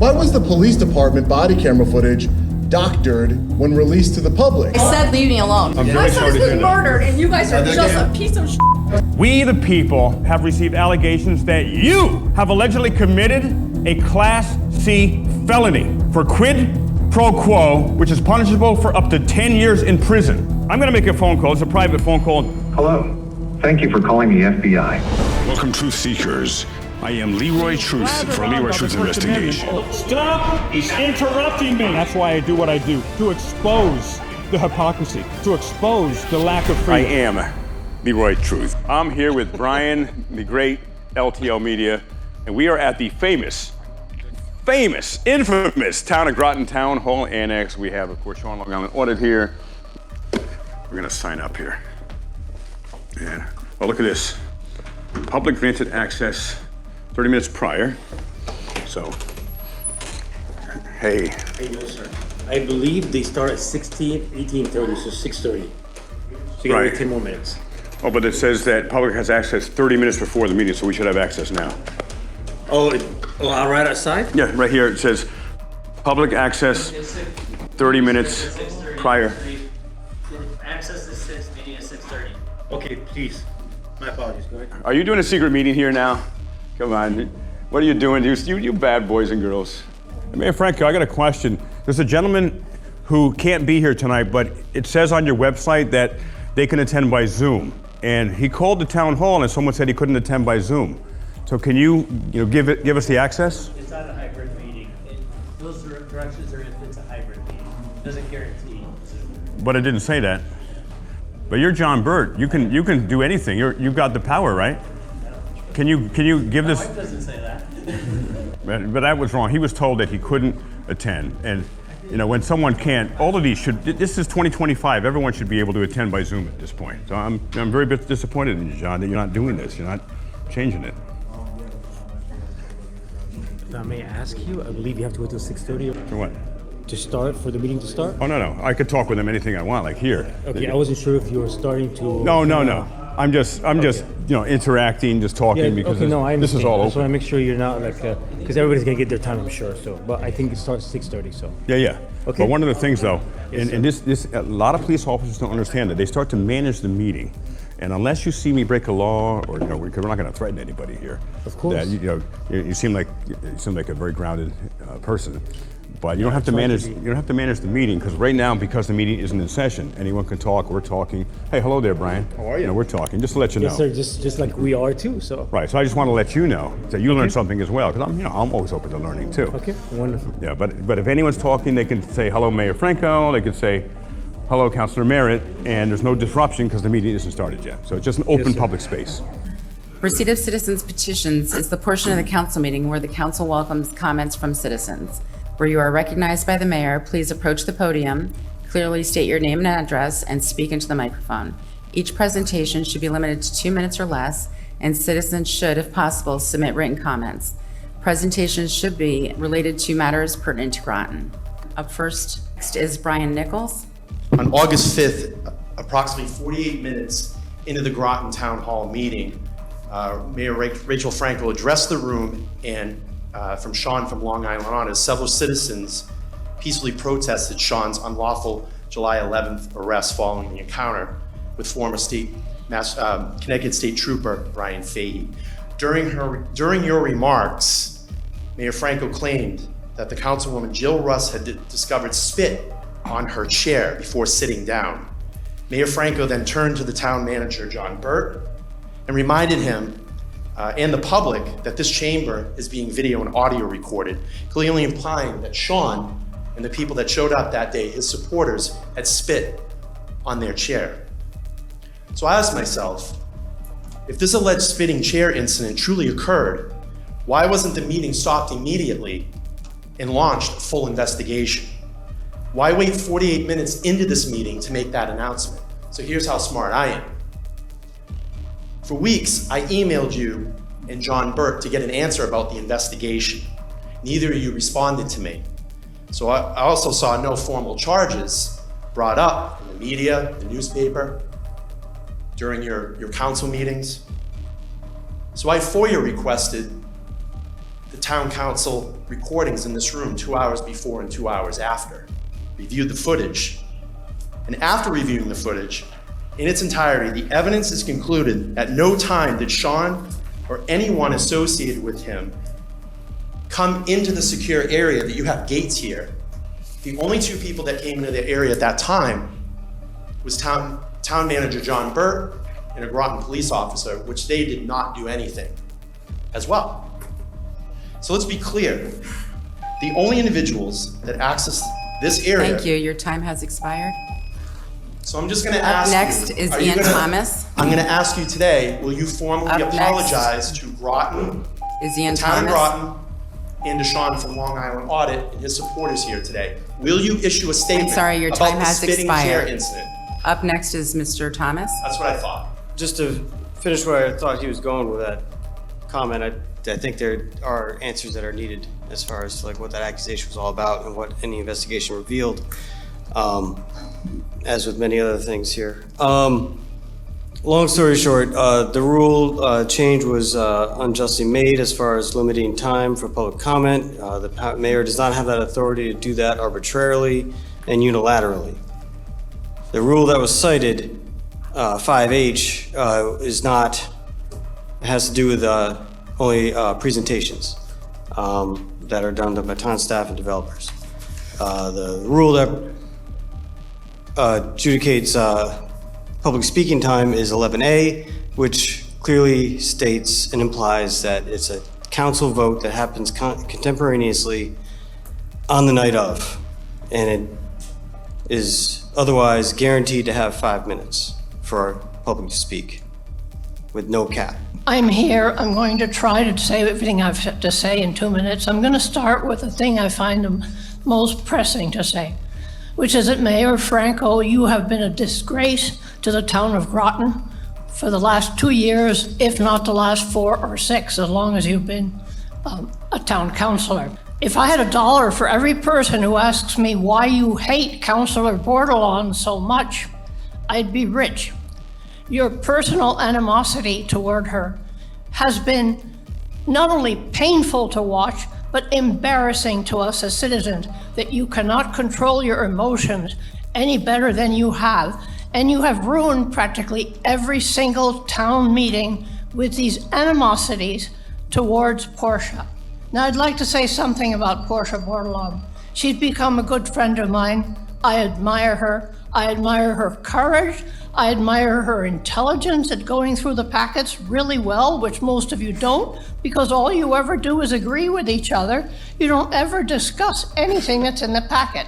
Why was the police department body camera footage doctored when released to the public? I said leave me alone. My son's been murdered and you guys are just a piece of shit. We, the people, have received allegations that you have allegedly committed a Class C felony for quid pro quo, which is punishable for up to 10 years in prison. I'm gonna make a phone call. It's a private phone call. Hello. Thank you for calling the FBI. Welcome, Truth Seekers. I am Leroy Truth for Leroy Truth Investigation. Stop! He's interrupting me! That's why I do what I do, to expose the hypocrisy, to expose the lack of freedom. I am Leroy Truth. I'm here with Bryan, the great LTL Media, and we are at the famous, infamous Town of Groton Town Hall Annex. We have, of course, Sean Long Island Audit here. We're gonna sign up here. And, well, look at this. Public granted access 30 minutes prior. So, hey. Hey, no, sir. I believe they start at 18:30, so 6:30. So you gotta wait 10 more minutes. Oh, but it says that public has access 30 minutes before the meeting, so we should have access now. Oh, right outside? Yeah, right here it says public access 30 minutes prior. Access is 6, meeting is 6:30. Okay, please. My apologies, go ahead. Are you doing a secret meeting here now? Come on, what are you doing? You bad boys and girls. Mayor Franco, I got a question. There's a gentleman who can't be here tonight, but it says on your website that they can attend by Zoom. And he called the town hall and someone said he couldn't attend by Zoom. So can you give us the access? It's not a hybrid meeting. Those directions are if it's a hybrid meeting. It doesn't guarantee Zoom. But it didn't say that. But you're John Burt. You can do anything. You've got the power, right? Can you give this? It doesn't say that. But that was wrong. He was told that he couldn't attend. And when someone can't, all of these should. This is 2025. Everyone should be able to attend by Zoom at this point. So I'm very disappointed in you, John, that you're not doing this. You're not changing it. If I may ask you, I believe you have to wait till 6:30. For what? For the meeting to start? Oh no. I could talk with him anything I want, like here. Okay, I wasn't sure if you were starting to. No. I'm just interacting, just talking because this is all I open. just want to make sure you're not because everybody's gonna get their time, I'm sure. So, but I think it starts 6:30. So. Yeah. Okay. But one of the things though, Yes, and this a lot of police officers don't understand that they start to manage the meeting, and unless you see me break a law or because we're not going to threaten anybody here. Of course. That, you seem like a very grounded person. But you don't have to manage. You don't have to manage the meeting because right now, because the meeting isn't in session, anyone can talk. We're talking. Hey, hello there, Bryan. How are you? We're talking. Just to let you know. Yes, sir. Just like we are too. So. Right. So I just want to let you know that you learned something as well, because I'm always open to learning too. Okay. Wonderful. Yeah. But if anyone's talking, they can say hello, Mayor Franco. They can say hello, Councilor Merritt, and there's no disruption because the meeting isn't started yet. So it's just an open public space. Receipt of citizens' petitions is the portion of the council meeting where the council welcomes comments from citizens. Where you are recognized by the mayor, please approach the podium, clearly state your name and address, and speak into the microphone. Each presentation should be limited to 2 minutes or less, and citizens should, if possible, submit written comments. Presentations should be related to matters pertinent to Groton. Up first next is Brian Nichols. On August 5th, approximately 48 minutes into the Groton Town Hall meeting, Mayor Rachel Franco addressed the room and from Sean from Long Island on, as several citizens peacefully protested Sean's unlawful July 11th arrest following the encounter with former Connecticut State Trooper Bryan Fahey. During your remarks, Mayor Franco claimed that the Councilwoman Jill Russ had discovered spit on her chair before sitting down. Mayor Franco then turned to the town manager, John Burt, and reminded him and the public that this chamber is being video and audio recorded, clearly implying that Sean and the people that showed up that day, his supporters, had spit on their chair. So I asked myself, if this alleged spitting chair incident truly occurred, why wasn't the meeting stopped immediately and launched a full investigation? Why wait 48 minutes into this meeting to make that announcement? So here's how smart I am. For weeks, I emailed you and John Burt to get an answer about the investigation. Neither of you responded to me. So I also saw no formal charges brought up in the media, the newspaper, during your council meetings. So I FOIA requested the town council recordings in this room 2 hours before and 2 hours after, reviewed the footage. And after reviewing the footage, in its entirety, the evidence is concluded at no time did Sean or anyone associated with him come into the secure area that you have gates here. The only two people that came into the area at that time was town manager John Burt and a Groton police officer, which they did not do anything as well. So let's be clear. The only individuals that access this area. Thank you. Your time has expired. So I'm just going to Up ask next you. is are you Ian gonna- Thomas. I'm going to ask you today, will you formally Up next apologize to Groton, Is Ian the town of Thomas? Groton, and to Sean from Long Island Audit and his supporters here today? Will you issue a statement sorry, your about time the has spitting chair expired. incident? Up next is Mr. Thomas. That's what I thought. Just to finish where I thought he was going with that comment, I think there are answers that are needed as far as like what that accusation was all about and what any investigation revealed, as with many other things here. Long story short, the rule change was unjustly made as far as limiting time for public comment. The mayor does not have that authority to do that arbitrarily and unilaterally. The rule that was cited, 5H, has to do with only presentations that are done by town staff and developers. The rule that adjudicates public speaking time is 11A, which clearly states and implies that it's a council vote that happens contemporaneously on the night of, and it is otherwise guaranteed to have 5 minutes for public to speak with no cap. I'm here. I'm going to try to say everything I've to say in 2 minutes. I'm going to start with the thing I find the most pressing to say, which is that Mayor Franco, you have been a disgrace to the town of Groton for the last 2 years, if not the last 4 or 6, as long as you've been a town councilor. If I had $1 for every person who asks me why you hate Councilor Bordelon so much, I'd be rich. Your personal animosity toward her has been not only painful to watch, but embarrassing to us as citizens, that you cannot control your emotions any better than you have. And you have ruined practically every single town meeting with these animosities towards Portia. Now, I'd like to say something about Portia Bordelon. She's become a good friend of mine. I admire her. I admire her courage. I admire her intelligence at going through the packets really well, which most of you don't, because all you ever do is agree with each other. You don't ever discuss anything that's in the packet.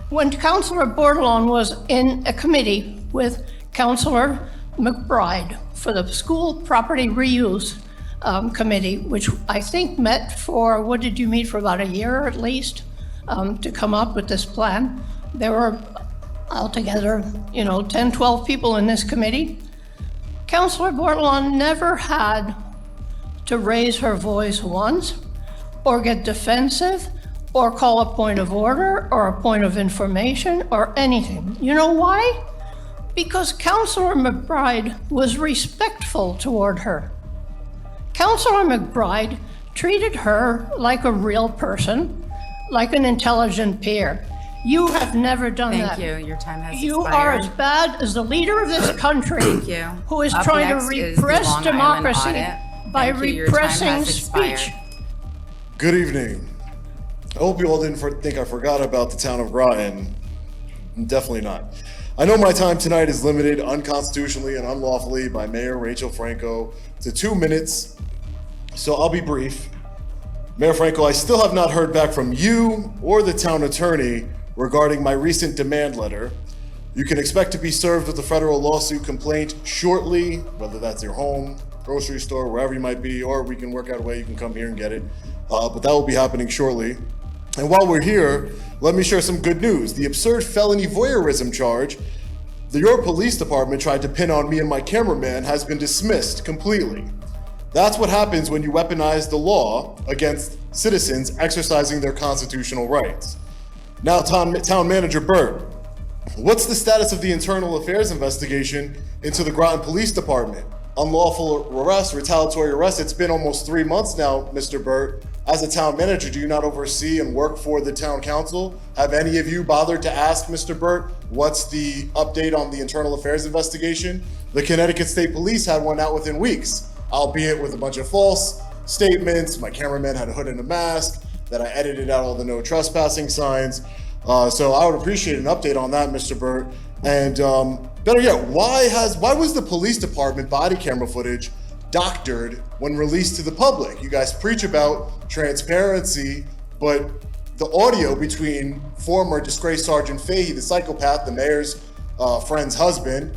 When Councilor Bordelon was in a committee with Councilor McBride for the school property reuse committee, which I think met for, what did you meet for, about a year at least, to come up with this plan. There were altogether, 10, 12 people in this committee. Councilor Bordelon never had to raise her voice once, or get defensive, or call a point of order, or a point of information, or anything. You know why? Because Councilor McBride was respectful toward her. Councilor McBride treated her like a real person, like an intelligent peer. You have never done that. Thank you. Your time has You expired. are as bad as the leader of this country, Thank you. who is Up trying to next is the repress Long Island democracy Audit. by Thank you. Your time repressing has expired. speech. Good evening. I hope you all didn't think I forgot about the town of Groton. Definitely not. I know my time tonight is limited unconstitutionally and unlawfully by Mayor Rachel Franco to 2 minutes, so I'll be brief. Mayor Franco, I still have not heard back from you or the town attorney regarding my recent demand letter. You can expect to be served with a federal lawsuit complaint shortly, whether that's your home, grocery store, wherever you might be, or we can work out a way you can come here and get it. But that will be happening shortly. And while we're here, let me share some good news. The absurd felony voyeurism charge your police department tried to pin on me and my cameraman has been dismissed completely. That's what happens when you weaponize the law against citizens exercising their constitutional rights. Now, Town Manager Burt, what's the status of the internal affairs investigation into the Groton Police Department? unlawful arrest, retaliatory arrest. It's been almost 3 months now, Mr. Burt. As a town manager, do you not oversee and work for the town council? Have any of you bothered to ask Mr. Burt what's the update on the internal affairs investigation? The Connecticut State Police had one out within weeks, albeit with a bunch of false statements. My cameraman had a hood and a mask, that I edited out all the no trespassing signs. So I would appreciate an update on that, Mr. Burt. And better yet, why was the police department body camera footage doctored when released to the public? You guys preach about transparency, but the audio between former disgraced Sergeant Fahey, the psychopath, the mayor's friend's husband,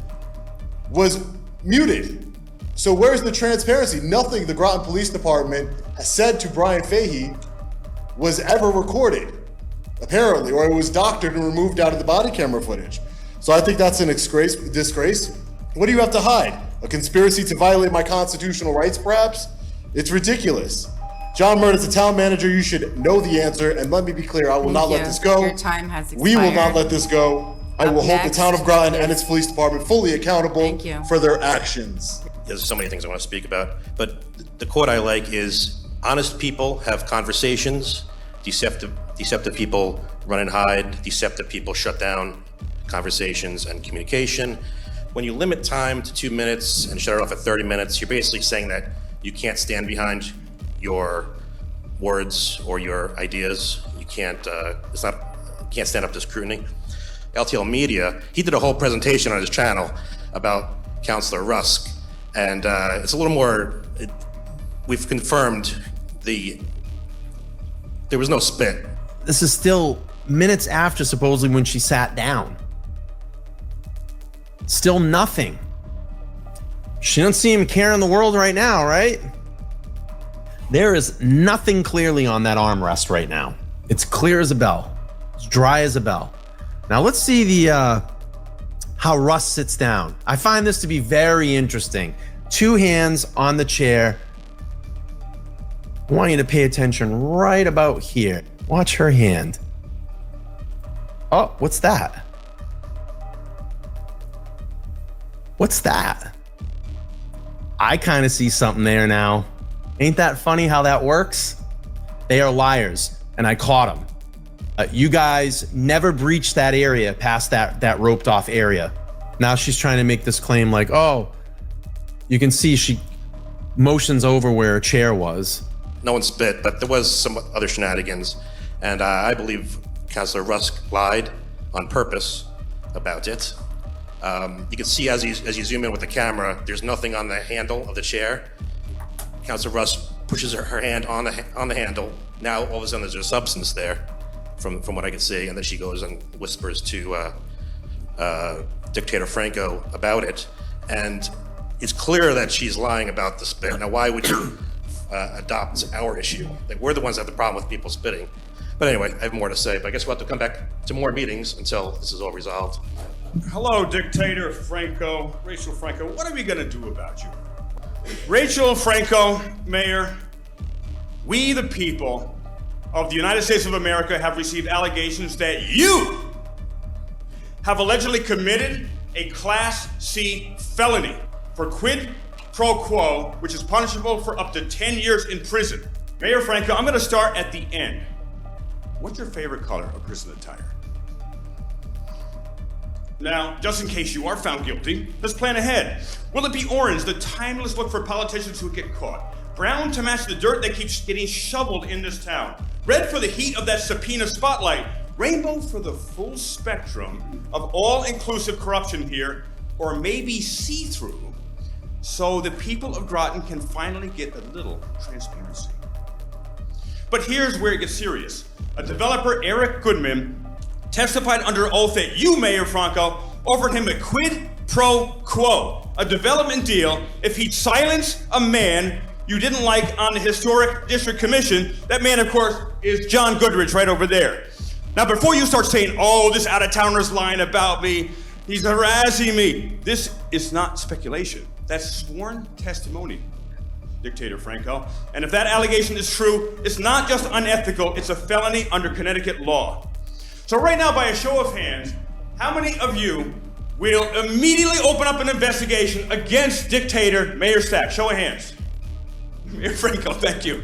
was muted. So where's the transparency? Nothing the Groton Police Department has said to Bryan Fahey was ever recorded, apparently, or it was doctored and removed out of the body camera footage. So I think that's an disgrace. What do you have to hide? A conspiracy to violate my constitutional rights, perhaps? It's ridiculous. John Murd, as a town manager, you should know the answer, and let me be clear, I will not let this go. Your time has expired. We will not let this go. I will hold the town of Groton and its police department fully accountable for their actions. There's so many things I want to speak about, but the quote I like is, honest people have conversations, deceptive people run and hide, deceptive people shut down conversations and communication. When you limit time to 2 minutes and shut it off at 30 minutes, you're basically saying that you can't stand behind your words or your ideas. You can't stand up to scrutiny. LTL Media, he did a whole presentation on his channel about Councilor Rusk, and it's a little more, we've confirmed there was no spit. This is still minutes after supposedly when she sat down. Still nothing. She doesn't seem caring the world right now, right? There is nothing clearly on that armrest right now. It's clear as a bell. It's dry as a bell. Now let's see the how Russ sits down. I find this to be very interesting. 2 hands on the chair. I want you to pay attention right about here. Watch her hand. Oh, what's that? What's that? I kind of see something there now. Ain't that funny how that works? They are liars, and I caught them. You guys never breached that area past that roped off area. Now she's trying to make this claim like, oh, you can see she motions over where a chair was. No one spit, but there was some other shenanigans. And I believe Councilor Rusk lied on purpose about it. You can see as you zoom in with the camera, there's nothing on the handle of the chair. Councilor Rusk pushes her hand on the handle. Now all of a sudden there's a substance there, from what I can see, and then she goes and whispers to Dictator Franco about it. And it's clear that she's lying about the spit. Now, why would you adopt our issue? Like, we're the ones that have the problem with people spitting. But anyway, I have more to say, but I guess we'll have to come back to more meetings until this is all resolved. Hello, Dictator Franco, Rachel Franco. What are we gonna do about you? Rachel Franco, Mayor, we the people of the United States of America have received allegations that you have allegedly committed a Class C felony for quid pro quo, which is punishable for up to 10 years in prison. Mayor Franco, I'm gonna start at the end. What's your favorite color of prison attire? Now, just in case you are found guilty, let's plan ahead. Will it be orange, the timeless look for politicians who get caught? Brown to match the dirt that keeps getting shoveled in this town? Red for the heat of that subpoena spotlight? Rainbow for the full spectrum of all-inclusive corruption here? Or maybe see-through, so the people of Groton can finally get a little transparency? But here's where it gets serious. A developer, Eric Goodman, testified under oath that you, Mayor Franco, offered him a quid pro quo, a development deal if he'd silence a man you didn't like on the Historic District Commission. That man, of course, is John Goodrich right over there. Now, before you start saying, oh, this out-of-towner's lying about me, he's harassing me, this is not speculation. That's sworn testimony, Dictator Franco. And if that allegation is true, it's not just unethical, it's a felony under Connecticut law. So right now, by a show of hands, how many of you will immediately open up an investigation against dictator Mayor Stack. Show of hands. Mayor Franco, thank you.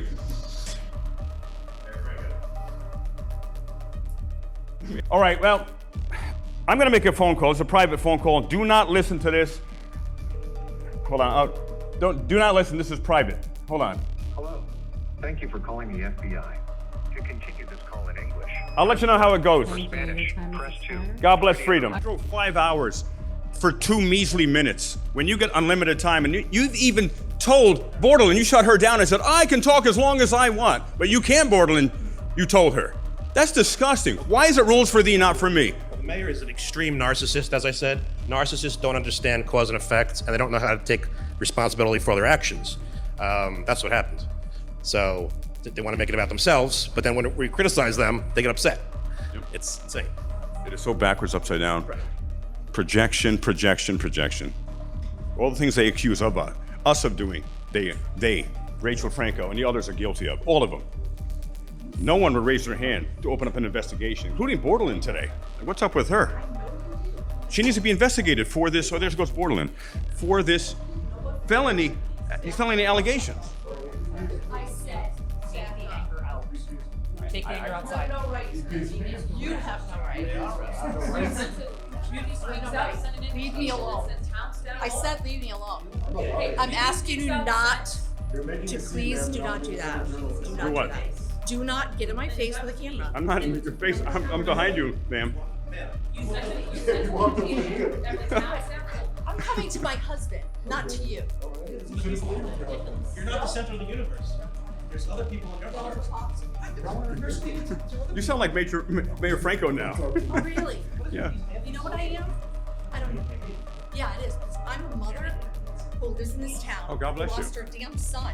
All right, well, I'm gonna make a phone call. It's a private phone call. Do not listen to this. Hold on, do not listen, this is private. Hold on. Hello. Thank you for calling the FBI. To continue this call in English, I'll let you know how it goes. Spanish, press 2. God bless freedom. I drove 5 hours for 2 measly minutes. When you get unlimited time, and you've even told Bordelin, you shut her down and said, I can talk as long as I want, but you can't, Bordelin, you told her. That's disgusting. Why is it rules for thee, not for me? The mayor is an extreme narcissist, as I said. Narcissists don't understand cause and effect, and they don't know how to take responsibility for their actions. That's what happens. So they want to make it about themselves, but then when we criticize them, they get upset. Yep. It's insane. It is so backwards, upside down. Right. Projection, projection, projection. All the things they accuse of us of doing, they, Rachel Franco, and the others are guilty of, all of them. No one would raise their hand to open up an investigation, including Bordelin today. What's up with her? She needs to be investigated for this, there goes Bordelin, for this felony allegations. I said, take the anger out. Take the anger outside. No right. You have no right. Leave me alone. I said leave me alone. I'm asking you not to please do not do that. Do not For what? do that. Do not get in my face with a camera. I'm not in your face, I'm behind you, ma'am. I'm coming to my husband, not to you. You're not the center of the universe. There's other people in your life. You sound like Mayor Franco now. Oh, really? Yeah. You know what I am? I don't know. Yeah, it is. I'm a mother who lives in this town. Oh, God bless who lost you. her damn son.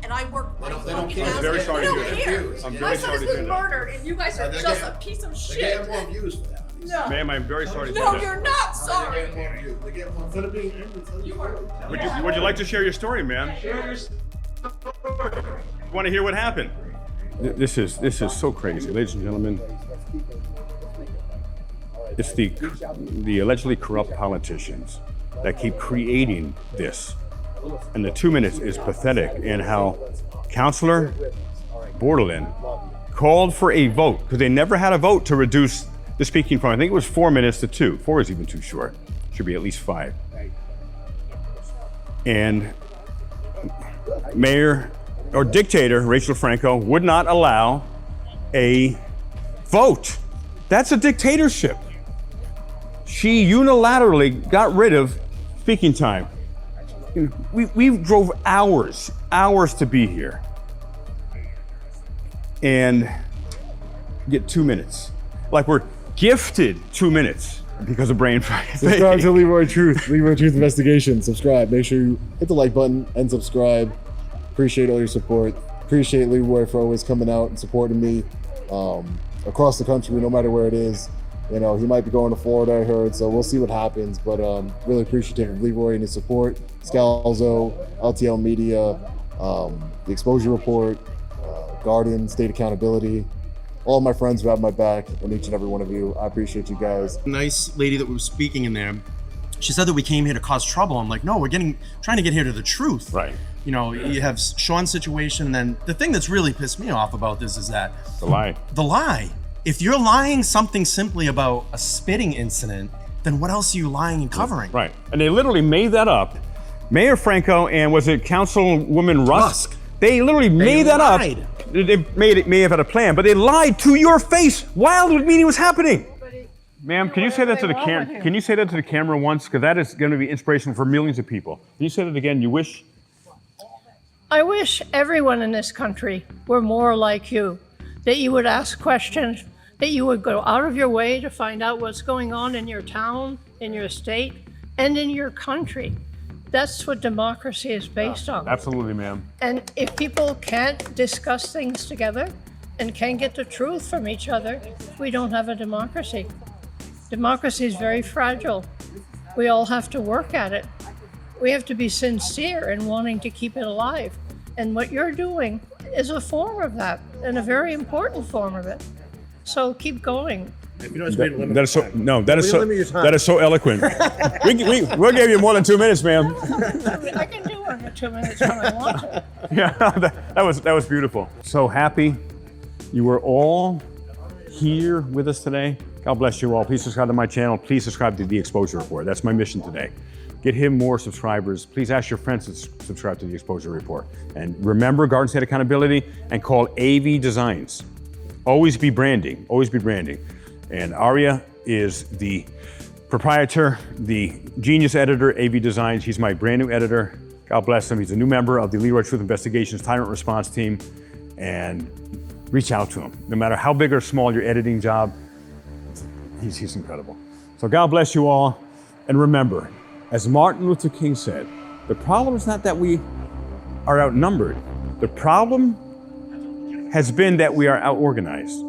And I work my fucking care. ass I'm very off. sorry They to don't hear care. that. I'm My very son sorry has to hear been that. murdered, and you guys are just a piece of shit. They get more views for that. No. Ma'am, I'm very sorry to hear No, that. you're not sorry. They get more views. They get more instead of being angry. You are. Would you like to share your story, ma'am? Want to hear what happened? This is so crazy, ladies and gentlemen. It's the allegedly corrupt politicians that keep creating this. And the 2 minutes is pathetic in how Councilor Bordelin called for a vote, because they never had a vote to reduce the speaking time. I think it was 4 minutes to 2. 4 is even too short. Should be at least 5. And Mayor or dictator Rachel Franco would not allow a vote. That's a dictatorship. She unilaterally got rid of speaking time. We drove hours to be here and get 2 minutes. Like we're gifted 2 minutes because of Bryan Fahey. Subscribe to Leroy Truth Investigation. Subscribe. Make sure you hit the like button and subscribe. Appreciate all your support. Appreciate Leroy for always coming out and supporting me across the country, no matter where it is. You know, he might be going to Florida, I heard, so we'll see what happens. But really appreciative of Leroy and his support. Scalzo, LTL Media, the Exposure Report, Garden, State Accountability. All my friends who have my back, and each and every one of you. I appreciate you guys. Nice lady that was speaking in there. She said that we came here to cause trouble. I'm like, no, we're trying to get here to the truth. Right. You know, you have Sean's situation, and then the thing that's really pissed me off about this is that The lie. the lie. If you're lying something simply about a spitting incident, then what else are you lying and covering? Right. And they literally made that up. Mayor Franco and was it Councilwoman Rusk? They literally made that lied. up. They may have had a plan, but they lied to your face while the meeting was happening. Ma'am, can you say that to the camera? Can you say that to the camera once? Because that is going to be inspirational for millions of people. Can you say that again? You wish? I wish everyone in this country were more like you, that you would ask questions, that you would go out of your way to find out what's going on in your town, in your state, and in your country. That's what democracy is based on. Absolutely, ma'am. And if people can't discuss things together and can't get the truth from each other, we don't have a democracy. Democracy is very fragile. We all have to work at it. We have to be sincere in wanting to keep it alive. And what you're doing is a form of that, and a very important form of it. So keep going. If you don't have to limit That is so, time. no, that is We so, limit your time. that is so eloquent. We'll give you more than 2 minutes, ma'am. I can do under 2 minutes when I want to. Yeah, that was beautiful. So happy you were all here with us today. God bless you all. Please subscribe to my channel. Please subscribe to The Exposure Report. That's my mission today. Get him more subscribers. Please ask your friends to subscribe to The Exposure Report. And remember Garden State Accountability and call AV Designs. Always be branding, always be branding. And Arya is the proprietor, the genius editor, AV Designs. He's my brand new editor. God bless him. He's a new member of the Leroy Truth Investigations Tyrant Response Team. And reach out to him. No matter how big or small your editing job, he's incredible. So God bless you all. And remember, as Martin Luther King said, the problem is not that we are outnumbered. The problem has been that we are outorganized.